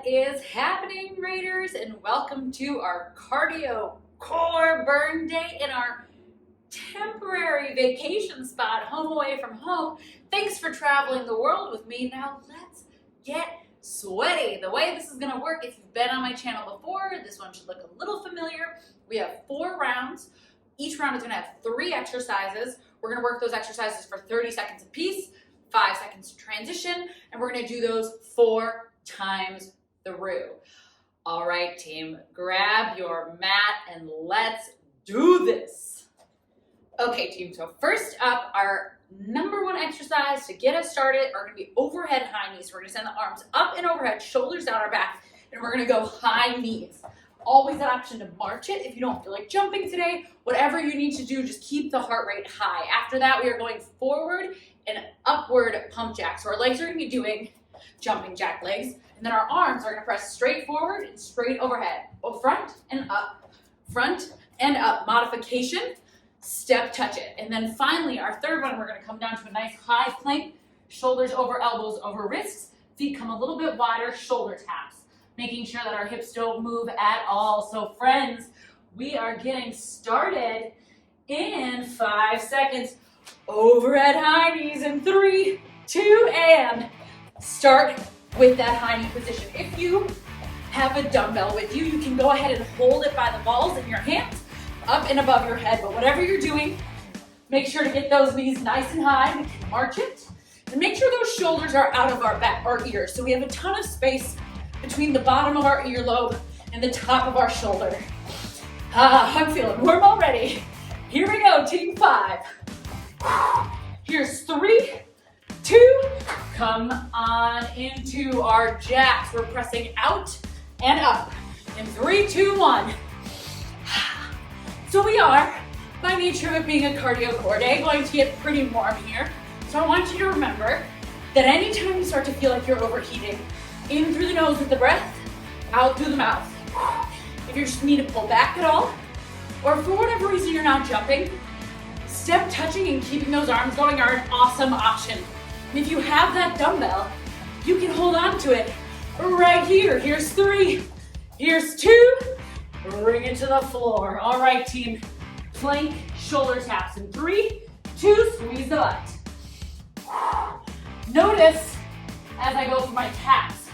What is happening, Raiders? And welcome to our cardio core burn day in our temporary vacation spot, home away from home. Thanks for traveling the world with me. Now let's get sweaty. The way this is gonna work, if you've been on my channel before, this one should look a little familiar. We have 4 rounds. Each round is gonna have 3 exercises. We're gonna work those exercises for 30 seconds apiece, 5 seconds to transition, and we're gonna do those 4 times through. All right, team, grab your mat and let's do this. Okay, team, so first up, our number 1 exercise to get us started are gonna be overhead high knees. We're gonna send the arms up and overhead, shoulders down our back, and we're gonna go high knees. Always an option to march it if you don't feel like jumping today. Whatever you need to do, just keep the heart rate high. After that, we are going forward and upward pump jacks. So our legs are gonna be doing jumping jack legs, and then our arms are gonna press straight forward and straight overhead. Front and up, modification, step touch it. And then finally, our third one, we're gonna come down to a nice high plank, shoulders over elbows over wrists, feet come a little bit wider, shoulder taps, making sure that our hips don't move at all. So friends, we are getting started in 5 seconds. Overhead high knees in 3, 2, and start with that high knee position. If you have a dumbbell with you, you can go ahead and hold it by the balls in your hands, up and above your head. But whatever you're doing, make sure to get those knees nice and high. We can march it. And make sure those shoulders are out of our ears. So we have a ton of space between the bottom of our earlobe and the top of our shoulder. I'm feeling warm already. Here we go, team 5. Here's 3, 2, come on into our jacks. We're pressing out and up in 3, 2, 1. So we are, by nature of it being a cardio core day, going to get pretty warm here. So I want you to remember that anytime you start to feel like you're overheating, in through the nose with the breath, out through the mouth. If you just need to pull back at all, or for whatever reason you're not jumping, step touching and keeping those arms going are an awesome option. And if you have that dumbbell, you can hold on to it right here. Here's 3, here's 2, bring it to the floor. All right, team, plank, shoulder taps in 3, 2, squeeze the butt. Notice as I go for my taps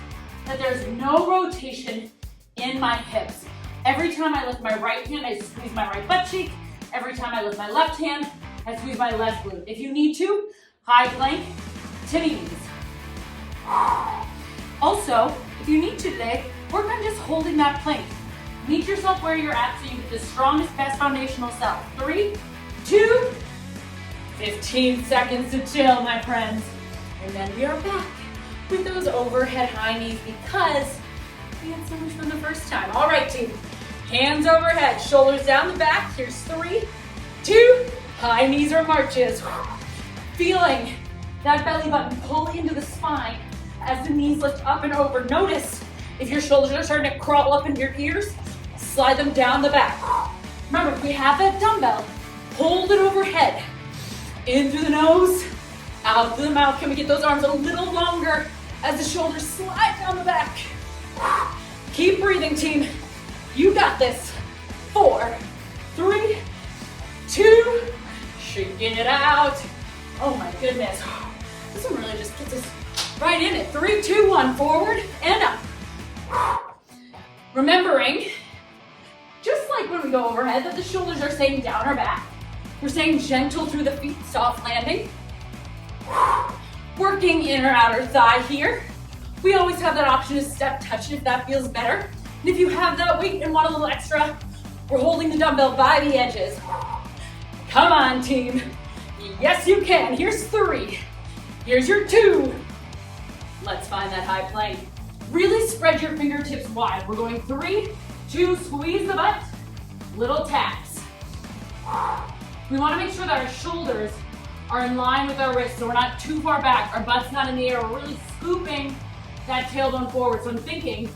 that there's no rotation in my hips. Every time I lift my right hand, I squeeze my right butt cheek. Every time I lift my left hand, I squeeze my left glute. If you need to, high plank to knees. Also, if you need to today, work on just holding that plank. Meet yourself where you're at so you get the strongest, best foundational self. 3, 2, 15 seconds to chill, my friends. And then we are back with those overhead high knees because we had so much fun the first time. All right, team, hands overhead, shoulders down the back. Here's 3, 2, high knees or marches. Feeling that belly button pull into the spine as the knees lift up and over. Notice if your shoulders are starting to crawl up into your ears, slide them down the back. Remember, if we have that dumbbell, hold it overhead, in through the nose, out through the mouth. Can we get those arms a little longer as the shoulders slide down the back? Keep breathing, team. You got this. 4, 3, 2, shaking it out. Oh my goodness. This one really just gets us right in it. 3, 2, 1, forward and up. Remembering, just like when we go overhead, that the shoulders are staying down our back. We're staying gentle through the feet, soft landing. Working inner outer thigh here. We always have that option to step touch if that feels better. And if you have that weight and want a little extra, we're holding the dumbbell by the edges. Come on, team. Yes, you can. Here's 3. Here's your 2. Let's find that high plank. Really spread your fingertips wide. We're going 3, 2, squeeze the butt, little taps. We want to make sure that our shoulders are in line with our wrists so we're not too far back, our butt's not in the air, we're really scooping that tailbone forward. So I'm thinking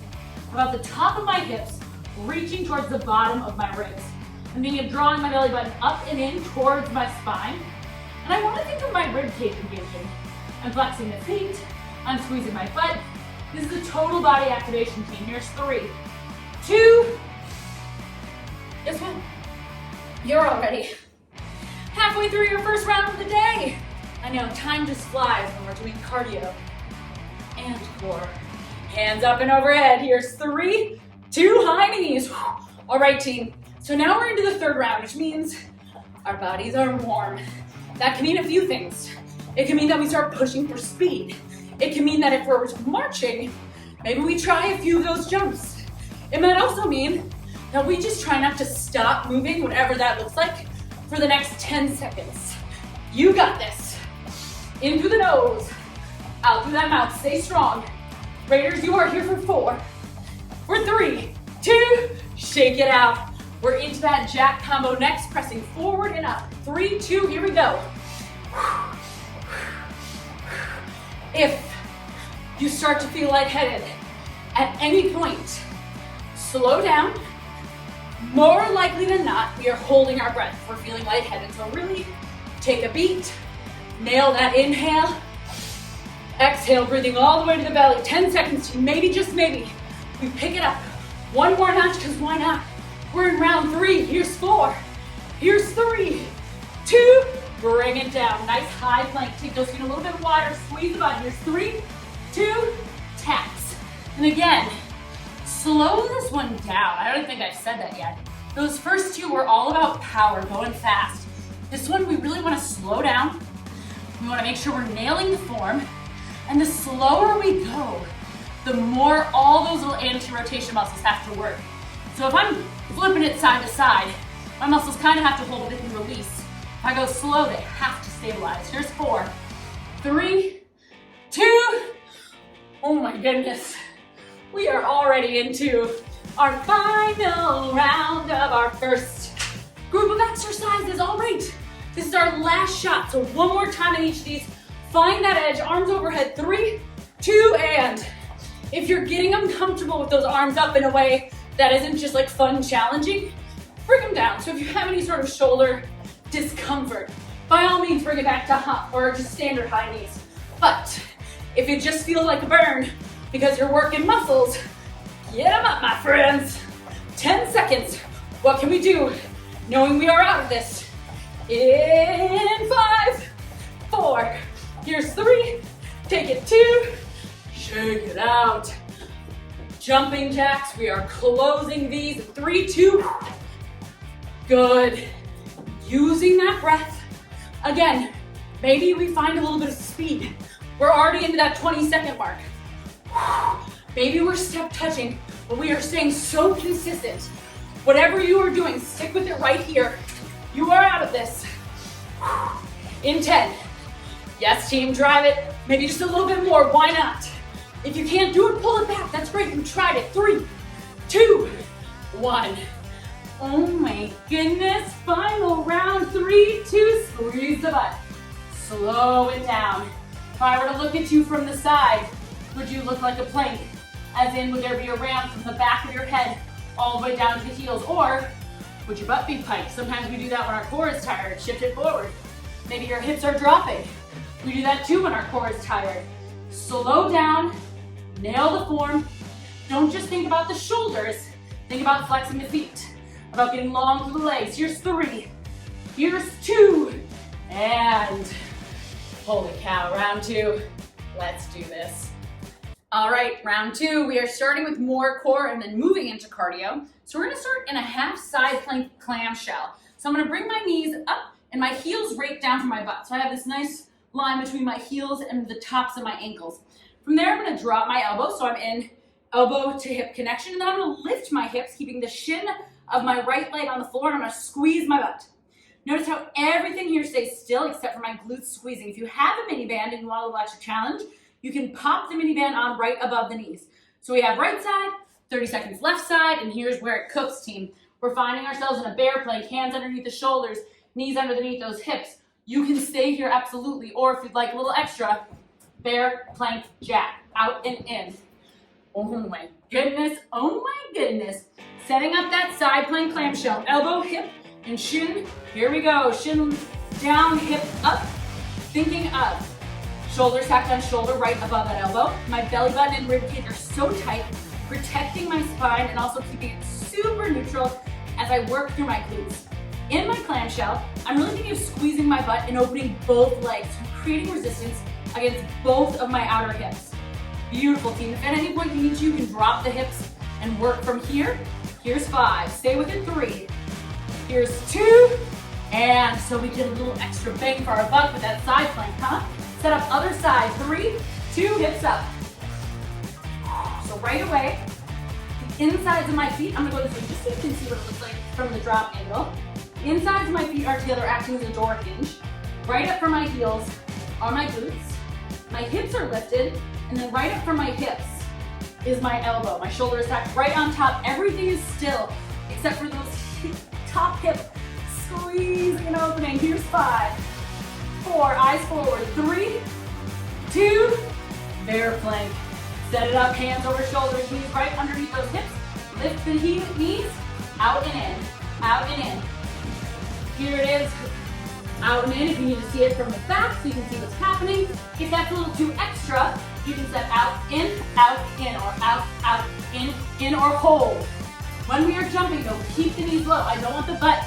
about the top of my hips reaching towards the bottom of my ribs. I'm thinking of drawing my belly button up and in towards my spine. And I want to think of my rib cage engaging. I'm flexing the feet, I'm squeezing my butt, This is a total body activation team. Here's 3, 2, guess what? You're already halfway through your first round of the day. I know, time just flies when we're doing cardio and core. Hands up and overhead. Here's 3, 2, high knees. All right, team. So now we're into the third round, which means our bodies are warm. That can mean a few things. It can mean that we start pushing for speed. It can mean that if we're marching, maybe we try a few of those jumps. It might also mean that we just try not to stop moving, whatever that looks like, for the next 10 seconds. You got this. In through the nose, out through that mouth. Stay strong. Raiders, you are here for 4, for 3, 2, shake it out. We're into that jack combo next, pressing forward and up. 3, 2, here we go. If you start to feel lightheaded at any point, slow down. More likely than not, we are holding our breath if we're feeling lightheaded. So really take a beat, nail that inhale, exhale, breathing all the way to the belly. 10 seconds, maybe, just maybe, we pick it up. One more notch, because why not? We're in round 3, here's 4, here's 3, 2, bring it down. Nice high plank, take those feet a little bit wider, squeeze the butt. Here's 3, 2, taps. And again, slow this one down. I don't think I've said that yet. Those first 2 were all about power, going fast. This one, we really want to slow down. We want to make sure we're nailing the form. And the slower we go, the more all those little anti-rotation muscles have to work. So if I'm flipping it side to side, my muscles kind of have to hold it and release. If I go slow, they have to stabilize. Here's 4, 3, 2, oh my goodness. We are already into our final round of our first group of exercises. All right, this is our last shot. So one more time in each of these. Find that edge, arms overhead. 3, 2, and if you're getting uncomfortable with those arms up in a way that isn't just like fun, challenging, bring them down. So if you have any sort of shoulder discomfort, by all means bring it back to hump or just standard high knees. But if it just feels like a burn because you're working muscles, get them up, my friends. 10 seconds. What can we do knowing we are out of this? In 5, 4, here's 3, take it 2, shake it out. Jumping jacks, we are closing these. 3, 2, good. Using that breath. Again, maybe we find a little bit of speed. We're already into that 20-second mark. Maybe we're step touching, but we are staying so consistent. Whatever you are doing, stick with it right here. You are out of this. In 10. Yes, team, drive it. Maybe just a little bit more, why not? If you can't do it, pull it back. That's great, you tried it. 3, 2, 1. Oh my goodness, final round. 3, 2, squeeze the butt. Slow it down. If I were to look at you from the side, would you look like a plank? As in, would there be a ramp from the back of your head all the way down to the heels? Or would your butt be piked? Sometimes we do that when our core is tired. Shift it forward. Maybe your hips are dropping. We do that too when our core is tired. Slow down, nail the form. Don't just think about the shoulders. Think about flexing the feet, about getting long through the legs. Here's 3, here's 2, and holy cow, round 2. Let's do this. All right, round 2, we are starting with more core and then moving into cardio. So we're gonna start in a half side plank clamshell. So I'm gonna bring my knees up and my heels right down from my butt. So I have this nice line between my heels and the tops of my ankles. From there, I'm gonna drop my elbow, so I'm in elbow to hip connection, and then I'm gonna lift my hips, keeping the shin of my right leg on the floor, and I'm gonna squeeze my butt. Notice how everything here stays still except for my glutes squeezing. If you have a mini band and you want a little extra challenge, you can pop the mini band on right above the knees. So we have right side, 30 seconds left side, and here's where it cooks, team. We're finding ourselves in a bear plank, hands underneath the shoulders, knees underneath those hips. You can stay here absolutely, or if you'd like a little extra, bear plank jack, out and in. Oh my goodness, oh my goodness. Setting up that side plank clamshell, elbow, hip, and shin. Here we go, shin down, hip up. Thinking of Shoulder stacked on shoulder right above that elbow. My belly button and rib cage are so tight, protecting my spine and also keeping it super neutral as I work through my glutes. In my clamshell, I'm really thinking of squeezing my butt and opening both legs, creating resistance against both of my outer hips. Beautiful, team. If at any point you need to, you can drop the hips and work from here. Here's 5, stay with it, 3. Here's 2, and so we get a little extra bang for our buck with that side plank, huh? Set up other side, 3, 2, hips up. So right away, the insides of my feet, I'm gonna go this way just so you can see what it looks like from the drop angle. The insides of my feet are together acting as a door hinge. Right up from my heels are my glutes. My hips are lifted, and then right up from my hips is my elbow. My shoulder is stacked right on top. Everything is still, except for those top hip squeezing and opening. Here's 5, 4, eyes forward, 3, 2, bear plank. Set it up, hands over shoulders, knees right underneath those hips. Lift the knees, out and in, out and in. Here it is, out and in. If you need to see it from the back so you can see what's happening. If that's a little too extra, you can set out, in, or out, in, or hold. When we are jumping though, keep the knees low. I don't want the butt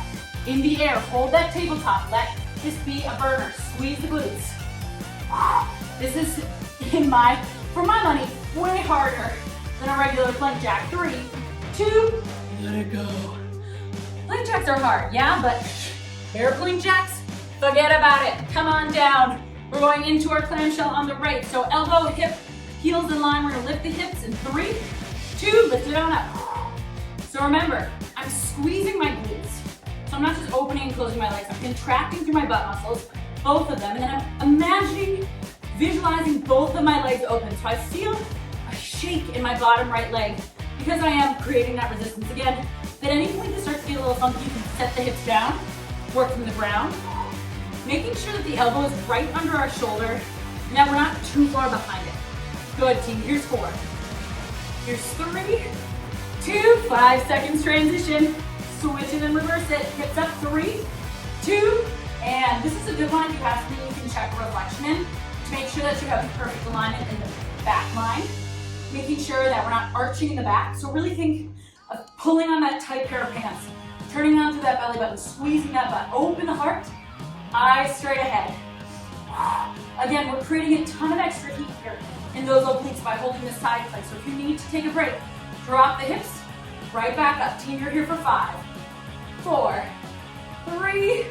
in the air. Hold that tabletop. Let this be a burner. Squeeze the glutes. This is, for my money, way harder than a regular plank jack. 3, 2, let it go. Plank jacks are hard, yeah, but bear plank jacks, forget about it. Come on down. We're going into our clamshell on the right. So elbow, hip, heels in line. We're gonna lift the hips in 3, 2, lift it on up. So remember, I'm squeezing my glutes. So I'm not just opening and closing my legs. I'm contracting through my butt muscles, both of them, and then I'm imagining, visualizing both of my legs open. So I feel a shake in my bottom right leg because I am creating that resistance. Again, at any point this starts to get a little funky, you can set the hips down, work from the ground, making sure that the elbow is right under our shoulder and that we're not too far behind it. Good, team. Here's 4. Here's 3, 2, 5 seconds transition. Switch it and reverse it. Hips up, 3, 2, and this is a good one. If you have to, you can check a reflection in to make sure that you have the perfect alignment in the back line. Making sure that we're not arching in the back. So really think of pulling on that tight pair of pants, turning onto that belly button, squeezing that butt. Open the heart, eyes straight ahead. Again, we're creating a ton of extra heat here in those obliques by holding this side plank. So if you need to take a break, drop the hips, right back up. Team, you're here for 5, 4, 3,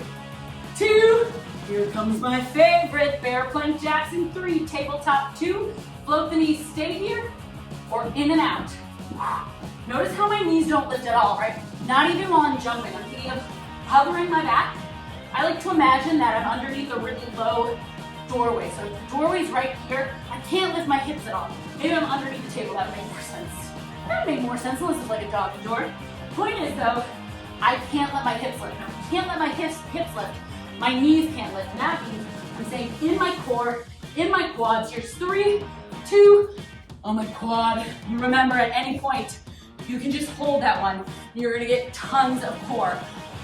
2, here comes my favorite, bear plank jacks in 3, tabletop 2, float the knees, stay here, or in and out. Notice how my knees don't lift at all, right? Not even while I'm jumping. I'm thinking of hovering my back. I like to imagine that I'm underneath a really low doorway. So if the doorway's right here, I can't lift my hips at all. Maybe I'm underneath the table, that would make more sense. That would make more sense unless it's like a doggy door. Point is though, I can't let my hips lift. Now, I can't let my hips lift. My knees can't lift. And that means I'm saying in my core, in my quads. Here's 3, 2, on my quad. Remember, at any point, you can just hold that one. You're gonna get tons of core.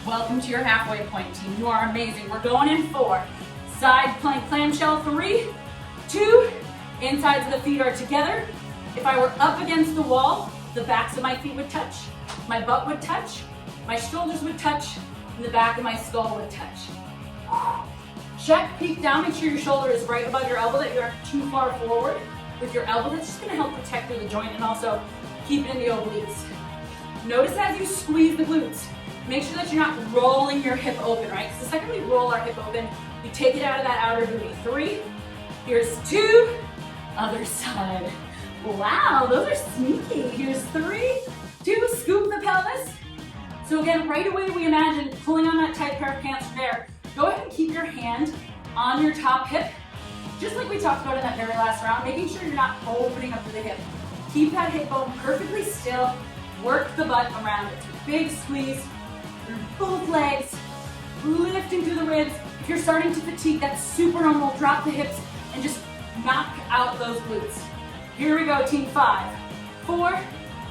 Welcome to your halfway point, team. You are amazing. We're going in 4. Side plank clamshell, 3, 2, insides of the feet are together. If I were up against the wall, the backs of my feet would touch, my butt would touch, my shoulders would touch, and the back of my skull would touch. Check, peek down, make sure your shoulder is right above your elbow, that you aren't too far forward with your elbow. That's just gonna help protect through the joint and also keep it in the obliques. Notice as you squeeze the glutes, make sure that you're not rolling your hip open, right? Because the second we roll our hip open, we take it out of that outer booty. 3, here's 2, other side. Wow, those are sneaky. Here's 3, 2, scoop the pelvis. So again, right away we imagine pulling on that tight pair of pants from there. Go ahead and keep your hand on your top hip, just like we talked about in that very last round, making sure you're not opening up to the hip. Keep that hip bone perfectly still. Work the butt around it. Big squeeze through both legs, lifting through the ribs. If you're starting to fatigue, that's super normal. Drop the hips and just knock out those glutes. Here we go, team. 5, 4,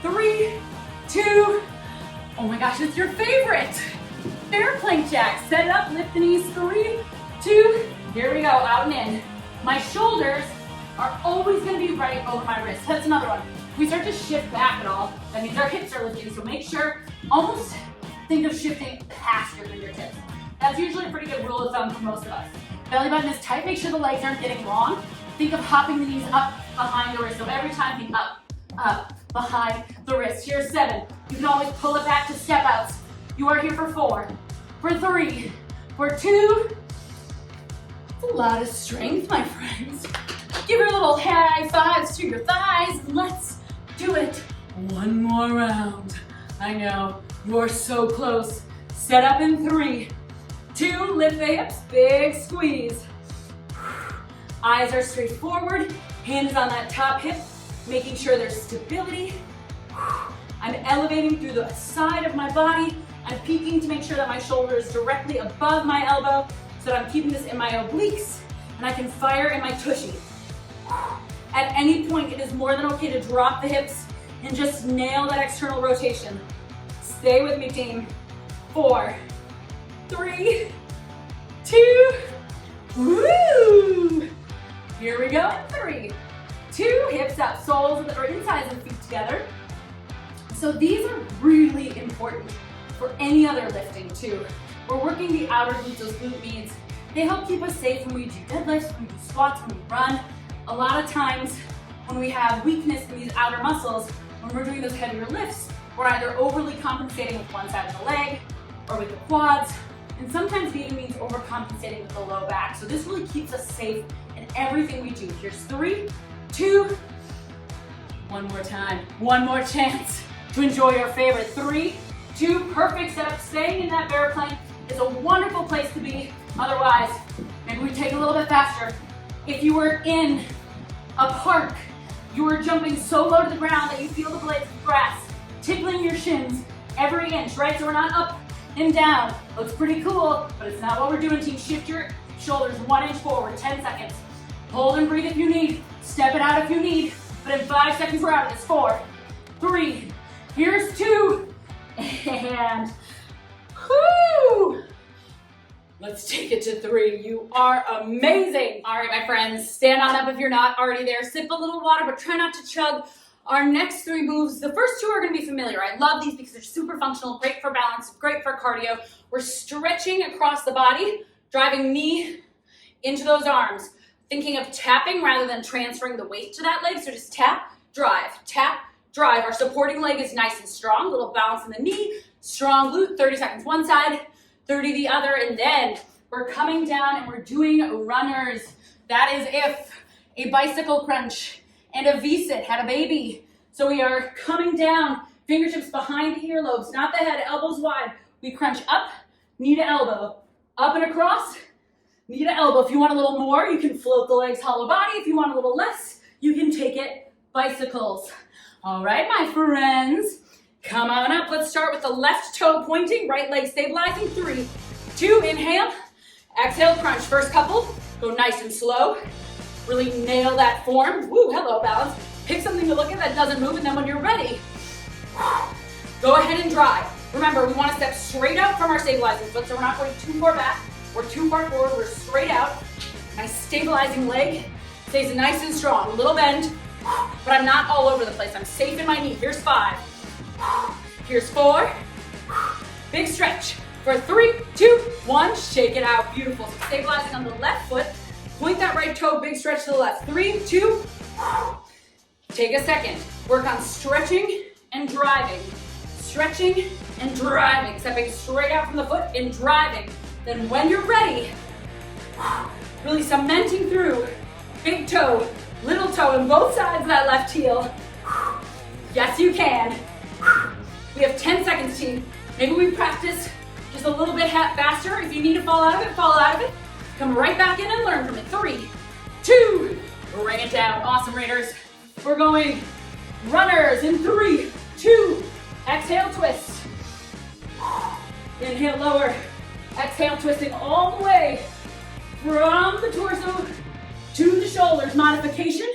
3, 2. Oh my gosh, it's your favorite. Bear plank jack. Set it up, lift the knees. 3, 2. Here we go, out and in. My shoulders are always gonna be right over my wrist. That's another one. If we start to shift back at all, that means our hips are lifting, so make sure, almost think of shifting past your fingertips. That's usually a pretty good rule of thumb for most of us. Belly button is tight, make sure the legs aren't getting long. Think of hopping the knees up behind the wrist, so every time think up, behind the wrist. Here's 7. You can always pull it back to step outs. You are here for 4, for 3, for 2. It's a lot of strength, my friends. Give her little high fives to your thighs, and let's do it one more round. I know, you're so close. Set up in 3, 2, lift the hips, big squeeze. Eyes are straight forward, hands on that top hip, making sure there's stability. I'm elevating through the side of my body. I'm peeking to make sure that my shoulder is directly above my elbow, so that I'm keeping this in my obliques, and I can fire in my tushy. At any point, it is more than okay to drop the hips and just nail that external rotation. Stay with me, team. 4, 3, 2, woo! Here we go, 3, 2, hips up, soles or insides of the feet together. So these are really important for any other lifting too. We're working the outer glutes, those glute means. They help keep us safe when we do deadlifts, when we do squats, when we run. A lot of times when we have weakness in these outer muscles, when we're doing those heavier lifts, we're either overly compensating with one side of the leg or with the quads, and sometimes it even means overcompensating with the low back. So this really keeps us safe in everything we do. Here's 3, 2, one more time, one more chance to enjoy your favorite. 3, 2, perfect setup. Staying in that bear plank is a wonderful place to be. Otherwise, maybe we take a little bit faster. If you were in a park, you were jumping so low to the ground that you feel the blades of grass tickling your shins every inch, right? So we're not up and down. Looks pretty cool, but it's not what we're doing, team. Shift your shoulders 1 inch forward, 10 seconds. Hold and breathe if you need. Step it out if you need. But in 5 seconds, we're out of this. 4, 3, here's 2, and whoo! Let's take it to 3. You are amazing. All right, my friends, stand on up if you're not already there. Sip a little water, but try not to chug. Our next 3 moves, the first 2 are gonna be familiar. I love these because they're super functional, great for balance, great for cardio. We're stretching across the body, driving knee into those arms. Thinking of tapping rather than transferring the weight to that leg. So just tap, drive, tap, drive. Our supporting leg is nice and strong, little balance in the knee, strong glute, 30 seconds one side, 30 the other, and then we're coming down and we're doing runners. That is if a bicycle crunch and a V-sit had a baby. So we are coming down, fingertips behind the earlobes, not the head, elbows wide. We crunch up, knee to elbow, up and across, knee to elbow. If you want a little more, you can float the legs hollow body. If you want a little less, you can take it bicycles. All right, my friends. Come on up. Let's start with the left toe pointing, right leg stabilizing. 3, 2, inhale. Exhale, crunch. First couple, go nice and slow. Really nail that form. Woo, hello, balance. Pick something to look at that doesn't move, and then when you're ready, go ahead and drive. Remember, we want to step straight out from our stabilizing foot, so we're not going too far back or too far forward. We're straight out. My stabilizing leg stays nice and strong. A little bend, but I'm not all over the place. I'm safe in my knee. Here's 5. Here's 4. Big stretch. For 3, 2, 1. Shake it out. Beautiful. So stabilizing on the left foot. Point that right toe. Big stretch to the left. 3, 2. Take a second. Work on stretching and driving. Stretching and driving. Stepping straight out from the foot and driving. Then when you're ready, really cementing through. Big toe, little toe, and both sides of that left heel. Yes, you can. We have 10 seconds, team. Maybe we practice just a little bit faster. If you need to fall out of it, fall out of it. Come right back in and learn from it. 3, 2, bring it down. Awesome, Raiders. We're going runners in 3, 2, exhale, twist. Inhale, lower. Exhale, twisting all the way from the torso to the shoulders. Modification,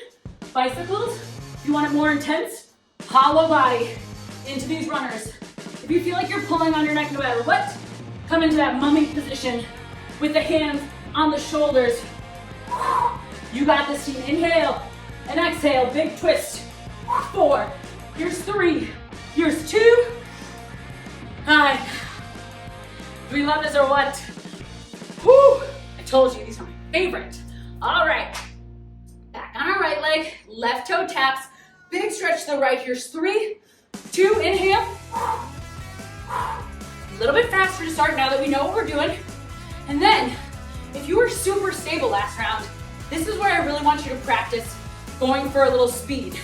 bicycles. If you want it more intense, hollow body into these runners. If you feel like you're pulling on your neck no matter what, come into that mummy position with the hands on the shoulders. You got this, team. Inhale and exhale, big twist. 4, here's 3, here's 2. Hi. Do we love this or what? Whew, I told you these are my favorite. All right, back on our right leg, left toe taps, big stretch to the right. Here's 3, 2, inhale. A little bit faster to start now that we know what we're doing. And then, if you were super stable last round, this is where I really want you to practice going for a little speed.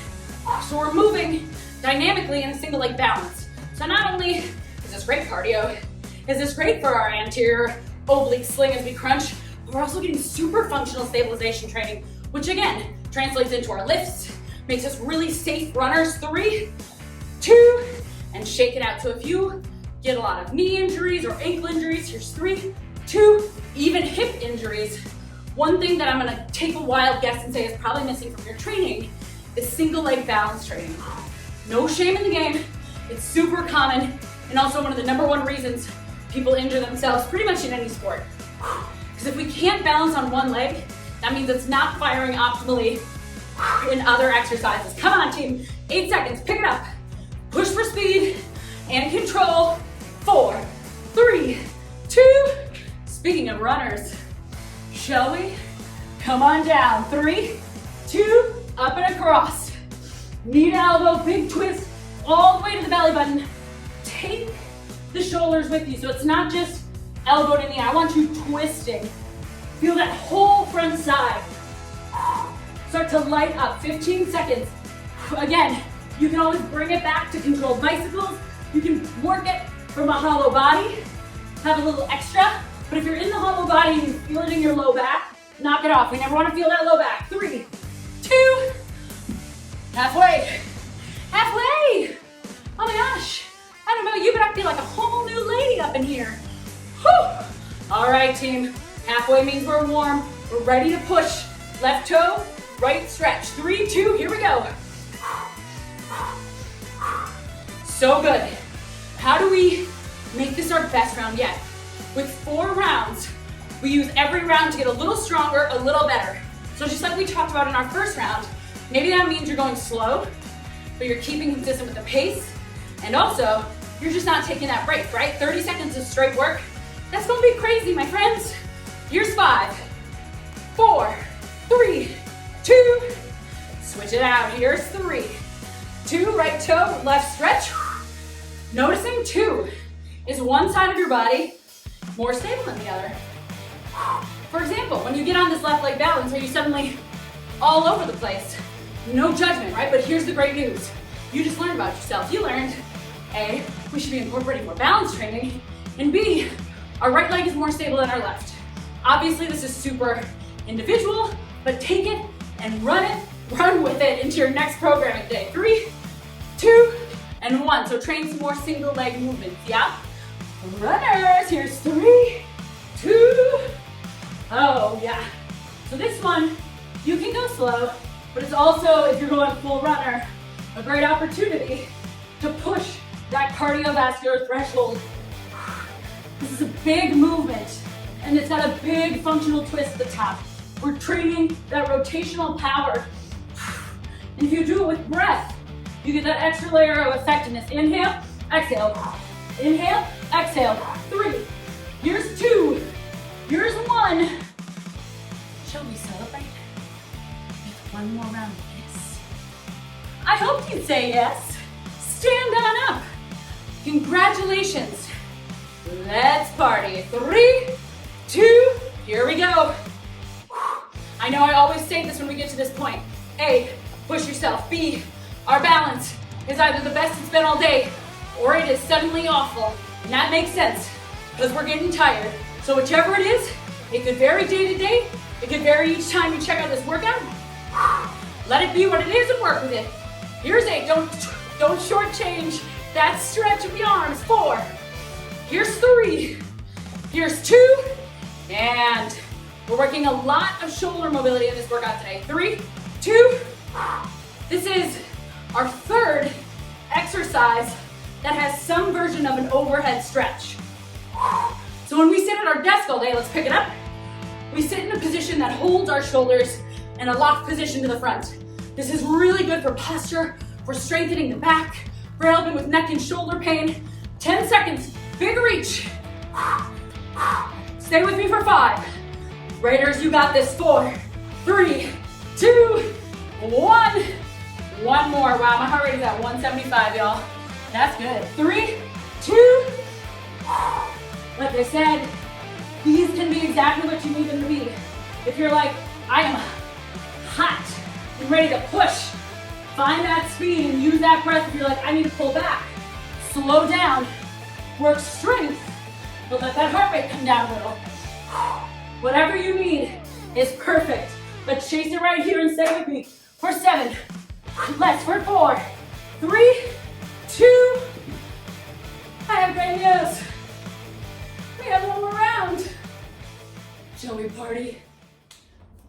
So we're moving dynamically in a single leg balance. So not only is this great cardio, is this great for our anterior oblique sling as we crunch, but we're also getting super functional stabilization training, which again, translates into our lifts, makes us really safe runners. 3, 2, and shake it out. So if you get a lot of knee injuries or ankle injuries, here's 3, 2, even hip injuries. One thing that I'm gonna take a wild guess and say is probably missing from your training is single leg balance training. No shame in the game, it's super common, and also one of the #1 reasons people injure themselves pretty much in any sport. Because if we can't balance on one leg, that means it's not firing optimally in other exercises. Come on, team, 8 seconds, pick it up. Push for speed and control. 4, 3, 2. Speaking of runners, shall we? Come on down. 3, 2, up and across. Knee to elbow, big twist, all the way to the belly button. Take the shoulders with you, so it's not just elbow to knee. I want you twisting. Feel that whole front side. Start to light up, 15 seconds. Again, you can always bring it back to controlled bicycles. You can work it from a hollow body, have a little extra, but if you're in the hollow body and you feel it in your low back, knock it off. We never want to feel that low back. 3, 2, halfway. Halfway! Oh my gosh, I don't know about you, but I feel like a whole new lady up in here. Whew. All right, team, halfway means we're warm. We're ready to push. Left toe, right stretch. 3, 2, here we go. So good. How do we make this our best round yet? With 4 rounds, we use every round to get a little stronger, a little better. So just like we talked about in our first round, maybe that means you're going slow, but you're keeping consistent with the pace. And also, you're just not taking that break, right? 30 seconds of straight work. That's gonna be crazy, my friends. Here's 5, 4, 3, 2. Switch it out. Here's 3, 2, right toe, left stretch. Noticing 2 is one side of your body more stable than the other. For example, when you get on this left leg balance, are you suddenly all over the place? No judgment, right? But here's the great news. You just learned about yourself. You learned, A, we should be incorporating more balance training, and B, our right leg is more stable than our left. Obviously, this is super individual, but take it and run with it into your next programming day. 3, 2, and 1. So train some more single leg movements, yeah? Runners, here's 3, 2. Oh, yeah. So this one, you can go slow, but it's also, if you're going full runner, a great opportunity to push that cardiovascular threshold. This is a big movement, and it's got a big functional twist at the top. We're training that rotational power. And if you do it with breath, you get that extra layer of effectiveness. Inhale, exhale. Inhale, exhale. 3. Here's 2. Here's 1. Shall we celebrate with one more round of this? I hope you'd say yes. Stand on up. Congratulations. Let's party. 3, 2, here we go. I know I always say this when we get to this point. A, push yourself. B, our balance is either the best it's been all day or it is suddenly awful. And that makes sense because we're getting tired. So whichever it is, it could vary day to day. It could vary each time you check out this workout. Let it be what it is and work with it. Here's 8. Don't shortchange that stretch of the arms. 4. Here's 3. Here's 2. And we're working a lot of shoulder mobility in this workout today. 3, 2. This is our third exercise that has some version of an overhead stretch. So when we sit at our desk all day, let's pick it up. We sit in a position that holds our shoulders and a locked position to the front. This is really good for posture, for strengthening the back, for helping with neck and shoulder pain. 10 seconds, big reach. Stay with me for 5. Raiders, you got this. 4, 3, 2, 1. One more. Wow, my heart rate is at 175, y'all. That's good. 3, 2. Like I said, these can be exactly what you need them to be. If you're like, I am hot and ready to push, find that speed and use that breath. If you're like, I need to pull back, slow down, work strength, but let that heart rate come down a little. Whatever you need is perfect. Let's chase it right here and stay with me for 7. Let's for 4, 3, 2. I have great news. We have one more round. Shall we party?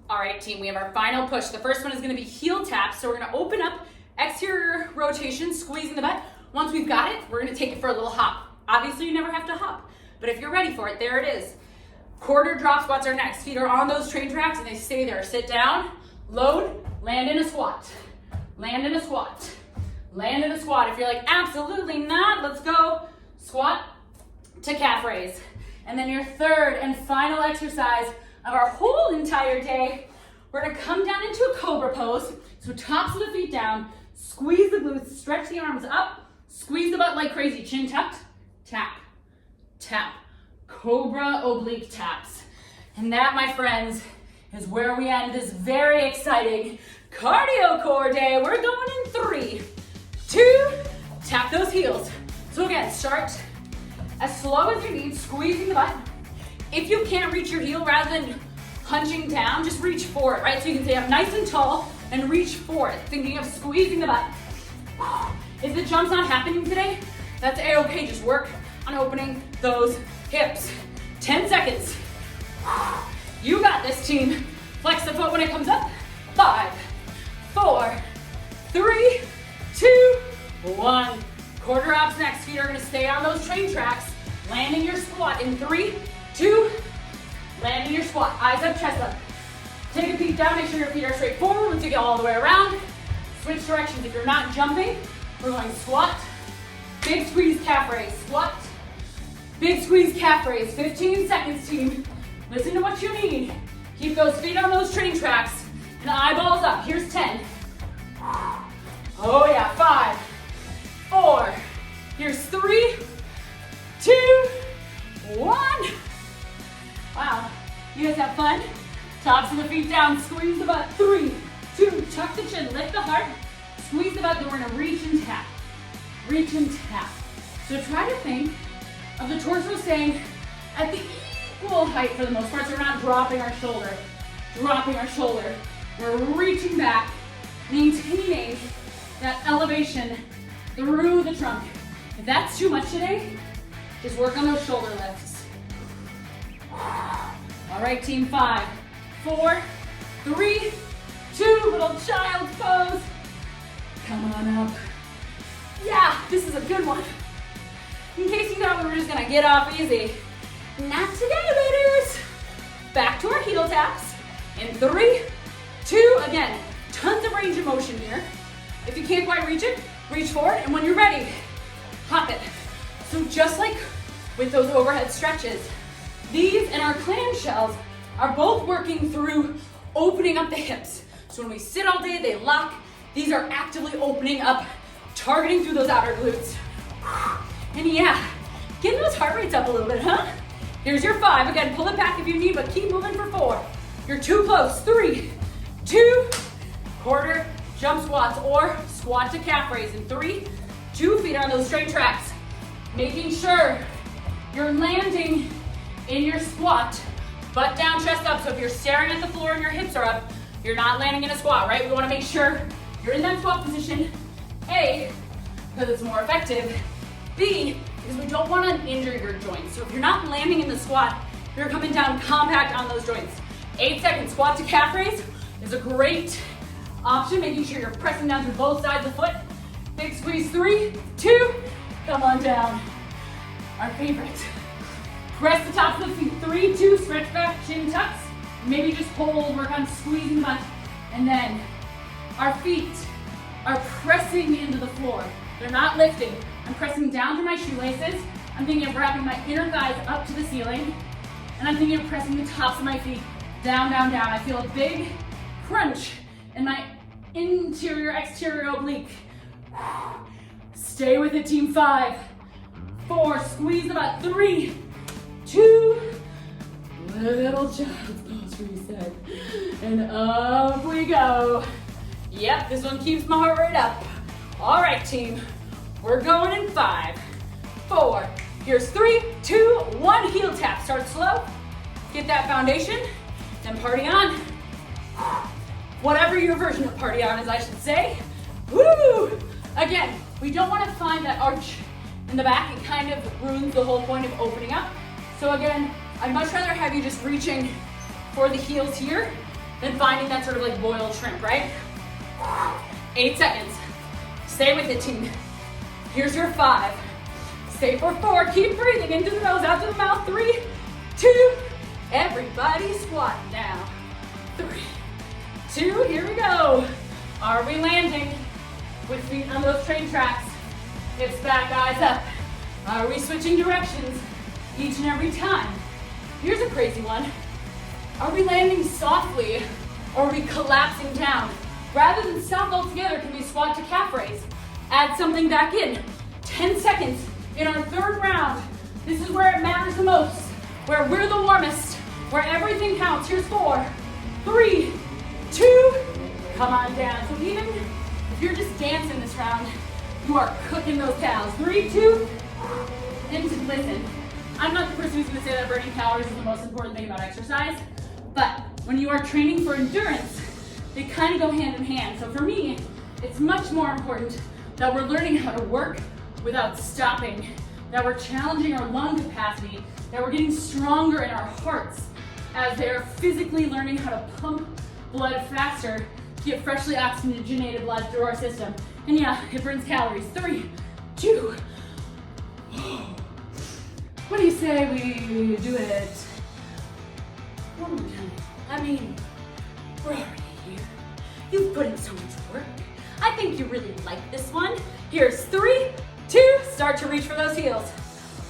All right, team, we have our final push. The first one is gonna be heel taps. So we're gonna open up, exterior rotation, squeezing the butt. Once we've got it, we're gonna take it for a little hop. Obviously, you never have to hop, but if you're ready for it, there it is. Quarter drop squats are next. Feet are on those train tracks and they stay there. Sit down, load, land in a squat. Land in a squat. Land in a squat. If you're like, absolutely not, let's go. Squat to calf raise. And then your third and final exercise of our whole entire day, we're gonna come down into a cobra pose. So tops of the feet down, squeeze the glutes, stretch the arms up, squeeze the butt like crazy, chin tucked, tap, tap. Cobra oblique taps. And that, my friends, is where we end this very exciting cardio core day. We're going in 3, 2, tap those heels. So again, start as slow as you need, squeezing the butt. If you can't reach your heel, rather than hunching down, just reach for it, right? So you can stay up nice and tall and reach for it, thinking of squeezing the butt. If the jump's not happening today, that's a-okay. Just work on opening those hips. 10 seconds. You got this, team. Flex the foot when it comes up. 5, 4, 3, 2, 1. Quarter abs next. Feet are gonna stay on those train tracks. Land in your squat in 3, 2, land in your squat. Eyes up, chest up. Take a peek down, make sure your feet are straight forward. Once you get all the way around, switch directions. If you're not jumping, we're going squat, big squeeze, calf raise, squat, big squeeze, calf raise. 15 seconds, team. Listen to what you need. Keep those feet on those train tracks and eyeballs up. Here's 10. Oh yeah, 5, 4. Here's 3, 2, 1. Wow, you guys have fun? Tops of the feet down, squeeze the butt. 3, 2, tuck the chin, lift the heart, squeeze the butt, then we're gonna reach and tap. Reach and tap. So try to think of the torso staying at the equal height for the most part, so we're not dropping our shoulder. Dropping our shoulder. We're reaching back, maintaining that elevation through the trunk. If that's too much today, just work on those shoulder lifts. All right, team. 5, 4, 3, 2, little child's pose. Come on up. Yeah, this is a good one. In case you thought we were just gonna get off easy. Not today, ladies. Back to our heel taps. In 3, 2, again, tons of range of motion here. If you can't quite reach it, reach forward, and when you're ready, hop it. So just like with those overhead stretches, these and our clamshells are both working through opening up the hips. So when we sit all day, they lock. These are actively opening up, targeting through those outer glutes. And yeah, getting those heart rates up a little bit, huh? Here's your 5. Again, pull it back if you need, but keep moving for 4. You're too close. 3, 2, quarter jump squats or squat to calf raise in 3, 2, feet on those straight tracks. Making sure you're landing in your squat, butt down, chest up. So if you're staring at the floor and your hips are up, you're not landing in a squat, right? We wanna make sure you're in that squat position. A, because it's more effective. B, because we don't want to injure your joints. So if you're not landing in the squat, you're coming down compact on those joints. 8 seconds, squat to calf raise is a great option, making sure you're pressing down through both sides of the foot. Big squeeze, 3, 2, come on down. Our favorite. Press the tops of the feet, 3, 2, stretch back, chin tucks. Maybe just hold, work on squeezing the butt. And then our feet are pressing into the floor. They're not lifting. I'm pressing down through my shoelaces. I'm thinking of wrapping my inner thighs up to the ceiling. And I'm thinking of pressing the tops of my feet down, down, down. I feel a big crunch in my interior, exterior oblique. Stay with it, team. 5, 4, squeeze about 3, 2, little child's pose reset. And up we go. Yep, this one keeps my heart rate up. All right, team. We're going in 5, 4. Here's 3, 2, 1. Heel tap. Start slow. Get that foundation. Then party on. Whatever your version of party on is, I should say. Woo! Again, we don't want to find that arch in the back. It kind of ruins the whole point of opening up. So again, I'd much rather have you just reaching for the heels here than finding that sort of like boiled shrimp, right? 8 seconds. Stay with it, team. Here's your 5. Stay for 4. Keep breathing into the nose, out to the mouth. 3, 2. Everybody squat now. 3, 2. Here we go. Are we landing with feet on those train tracks? Hips back, eyes up. Are we switching directions each and every time? Here's a crazy one. Are we landing softly or are we collapsing down? Rather than stop altogether, can we squat to calf raise? Add something back in. 10 seconds in our third round. This is where it matters the most, where we're the warmest, where everything counts. Here's 4, 3, 2, come on down. So even if you're just dancing this round, you are cooking those calories. 3, 2, and listen, I'm not the person who's gonna say that burning calories is the most important thing about exercise, but when you are training for endurance, they kind of go hand in hand. So for me, it's much more important that we're learning how to work without stopping, that we're challenging our lung capacity, that we're getting stronger in our hearts as they're physically learning how to pump blood faster to get freshly oxygenated blood through our system. And yeah, it burns calories. 3, 2. What do you say we do it one more time? I mean, we're already here. You've put in so much work. I think you really like this one. Here's 3, 2, start to reach for those heels.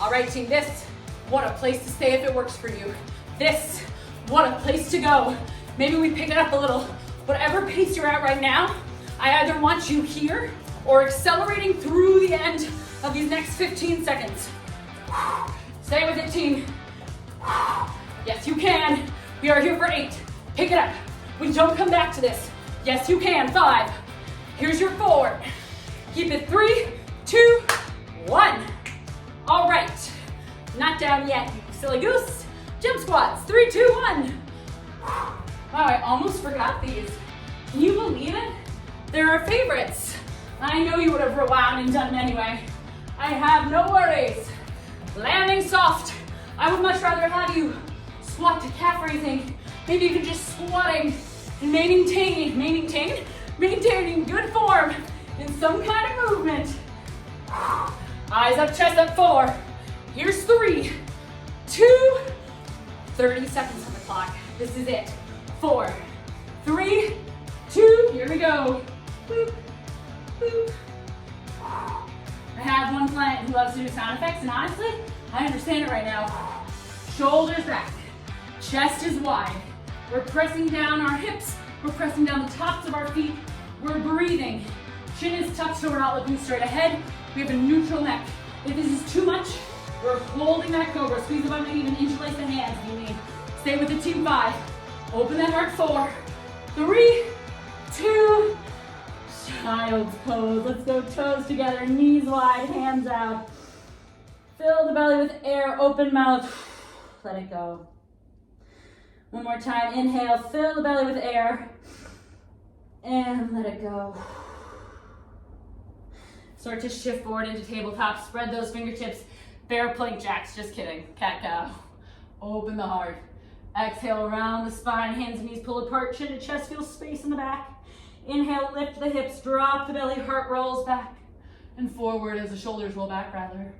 All right, team, this, what a place to stay if it works for you. This, what a place to go. Maybe we pick it up a little. Whatever pace you're at right now, I either want you here or accelerating through the end of these next 15 seconds. Stay with it, team. Yes, you can. We are here for 8. Pick it up. We don't come back to this. Yes, you can. 5. Here's your 4. Keep it. 3, 2, 1. All right. Not down yet, you silly goose. Jump squats. 3, 2, 1. Wow, I almost forgot these. Can you believe it? They're our favorites. I know you would have rewound and done them anyway. I have no worries. Landing soft. I would much rather have you squat to calf raising. Maybe even just squatting and maintaining good form in some kind of movement. Eyes up, chest up. 4. Here's 3, 2, 30 seconds on the clock. This is it. 4, 3, 2, here we go. Boop, boop. I have one client who loves to do sound effects, and honestly, I understand it right now. Shoulders back, chest is wide. We're pressing down our hips, we're pressing down the tops of our feet, we're breathing. Chin is tucked so we're not looking straight ahead. We have a neutral neck. If this is too much, we're holding that cobra. Squeeze the bum and even interlace the hands if you need. Stay with the team. 5. Open that heart. 4, 3, 2, child's pose. Let's go toes together, knees wide, hands out. Fill the belly with air, open mouth. Let it go. One more time. Inhale, fill the belly with air, and let it go. Start to shift forward into tabletop. Spread those fingertips. Bear plank jacks. Just kidding. Cat cow. Open the heart. Exhale around the spine. Hands and knees pull apart. Chin to chest. Feel space in the back. Inhale, lift the hips. Drop the belly. Heart rolls back and forward as the shoulders roll back rather.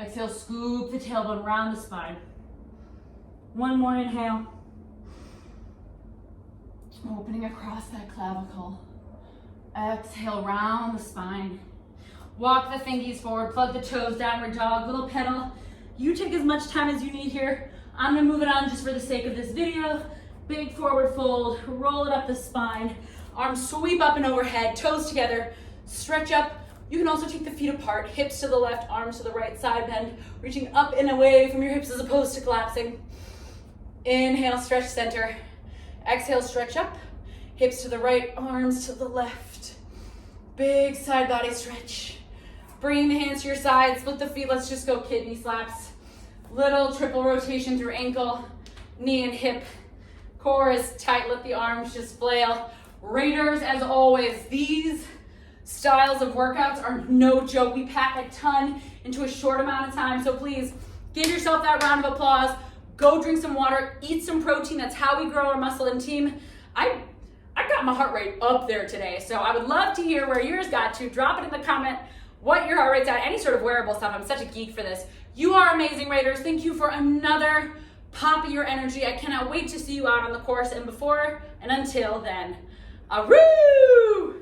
Exhale, scoop the tailbone around the spine. One more inhale. Opening across that clavicle. Exhale, round the spine. Walk the fingies forward, plug the toes, downward dog, little pedal. You take as much time as you need here. I'm gonna move it on just for the sake of this video. Big forward fold, roll it up the spine. Arms sweep up and overhead, toes together, stretch up. You can also take the feet apart, hips to the left, arms to the right, side bend, reaching up and away from your hips as opposed to collapsing. Inhale, stretch center. Exhale, stretch up. Hips to the right, arms to the left. Big side body stretch. Bring the hands to your sides, split the feet. Let's just go kidney slaps. Little triple rotation through ankle, knee and hip. Core is tight, let the arms just flail. Raiders, as always, these styles of workouts are no joke. We pack a ton into a short amount of time, so please give yourself that round of applause. Go drink some water, eat some protein. That's how we grow our muscle and team. I got my heart rate up there today, so I would love to hear where yours got to. Drop it in the comment what your heart rate's at, any sort of wearable stuff. I'm such a geek for this. You are amazing, Raiders. Thank you for another pop of your energy. I cannot wait to see you out on the course, and before and until then, aroo!